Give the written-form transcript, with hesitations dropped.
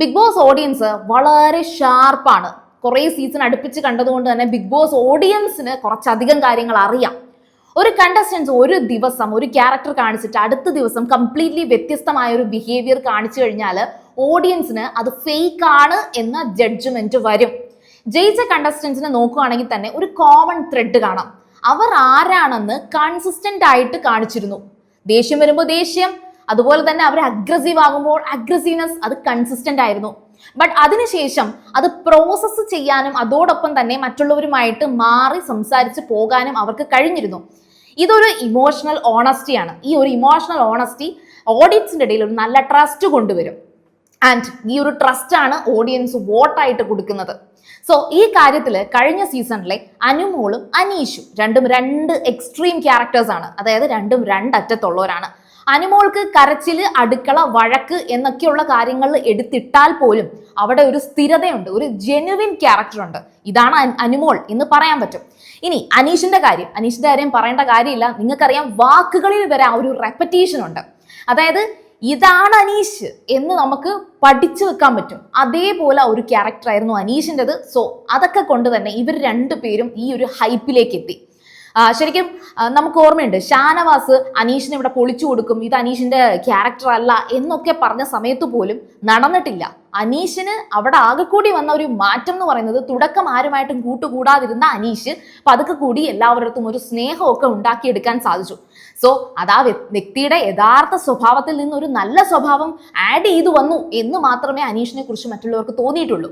Big boss audience വളരെ ഷാർപ്പാണ്. കുറേ season അടുപ്പിച്ച് കണ്ടതുകൊണ്ട് തന്നെ ബിഗ് ബോസ് ഓഡിയൻസിന് കുറച്ചധികം കാര്യങ്ങൾ അറിയാം. ഒരു കണ്ടസ്റ്റൻസ് ഒരു ദിവസം ഒരു ക്യാരക്ടർ കാണിച്ചിട്ട് അടുത്ത ദിവസം കംപ്ലീറ്റ്ലി വ്യത്യസ്തമായ ഒരു ബിഹേവിയർ കാണിച്ചു കഴിഞ്ഞാൽ ഓഡിയൻസിന് അത് ഫേക്ക് ആണ് എന്ന ജഡ്ജ്മെന്റ് വരും. ജയിച്ച കണ്ടസ്റ്റൻസിനെ നോക്കുകയാണെങ്കിൽ തന്നെ ഒരു കോമൺ ത്രെഡ് കാണാം. അവർ ആരാണെന്ന് കൺസിസ്റ്റന്റ് ആയിട്ട് കാണിച്ചിരുന്നു. ദേഷ്യം വരുമ്പോൾ ദേഷ്യം, അതുപോലെ തന്നെ അവർ അഗ്രസീവ് ആകുമ്പോൾ അഗ്രസീവ്നെസ് അത് കൺസിസ്റ്റന്റ് ആയിരുന്നു. ബട്ട് അതിനുശേഷം അത് പ്രോസസ്സ് ചെയ്യാനും അതോടൊപ്പം തന്നെ മറ്റുള്ളവരുമായിട്ട് മാറി സംസാരിച്ച് പോകാനും അവർക്ക് കഴിഞ്ഞിരുന്നു. ഇതൊരു ഇമോഷണൽ ഓണസ്റ്റിയാണ്. ഈ ഒരു ഇമോഷണൽ ഓണസ്റ്റി ഓഡിയൻസിന്റെ ഇടയിൽ ഒരു നല്ല ട്രസ്റ്റ് കൊണ്ടുവരും. ആൻഡ് ഈ ഒരു ട്രസ്റ്റ് ആണ് ഓഡിയൻസ് വോട്ടായിട്ട് കൊടുക്കുന്നത്. സോ ഈ കാര്യത്തിൽ കഴിഞ്ഞ സീസണിലെ അനുമോളും അനീഷും രണ്ടും രണ്ട് എക്സ്ട്രീം ക്യാരക്ടേഴ്സ് ആണ്. അതായത് രണ്ടും രണ്ടറ്റത്തുള്ളവരാണ്. അനുമോൾക്ക് കരച്ചില്, അടുക്കള, വഴക്ക് എന്നൊക്കെയുള്ള കാര്യങ്ങളിൽ എടുത്തിട്ടാൽ പോലും അവിടെ ഒരു സ്ഥിരതയുണ്ട്, ഒരു ജെനുവിൻ ക്യാരക്ടർ ഉണ്ട്. ഇതാണ് അനുമോൾ എന്ന് പറയാൻ പറ്റും. ഇനി അനീഷിന്റെ കാര്യം പറയേണ്ട കാര്യമില്ല. നിങ്ങൾക്കറിയാം, വാക്കുകളിൽ വരെ ആ ഒരു റെപ്പറ്റീഷൻ ഉണ്ട്. അതായത് ഇതാണ് അനീഷ് എന്ന് നമുക്ക് പഠിച്ചു വെക്കാൻ പറ്റും. അതേപോലെ ഒരു ക്യാരക്ടർ ആയിരുന്നു അനീഷിൻ്റെത്. സോ അതൊക്കെ കൊണ്ട് തന്നെ ഇവർ രണ്ടുപേരും ഈ ഒരു ഹൈപ്പിലേക്ക് എത്തി. ശരിക്കും നമുക്ക് ഓർമ്മയുണ്ട്, ഷാനവാസ് അനീഷിനെ ഇവിടെ പൊളിച്ചു കൊടുക്കും, ഇത് അനീഷിന്റെ ക്യാരക്ടർ അല്ല എന്നൊക്കെ പറഞ്ഞ സമയത്ത് പോലും നടന്നിട്ടില്ല. അനീഷിന് അവിടെ ആകെ കൂടി വന്ന ഒരു മാറ്റം എന്ന് പറയുന്നത്, തുടക്കം ആരുമായിട്ടും കൂട്ടുകൂടാതിരുന്ന അനീഷ് പതുക്കെ കൂടി എല്ലാവരുടെ ഒരു സ്നേഹമൊക്കെ ഉണ്ടാക്കിയെടുക്കാൻ സാധിച്ചു. സോ അതാ വ്യക്തിയുടെ യഥാർത്ഥ സ്വഭാവത്തിൽ നിന്ന് ഒരു നല്ല സ്വഭാവം ആഡ് ചെയ്തു വന്നു എന്ന് മാത്രമേ അനീഷിനെ കുറിച്ച് മറ്റുള്ളവർക്ക് തോന്നിയിട്ടുള്ളൂ.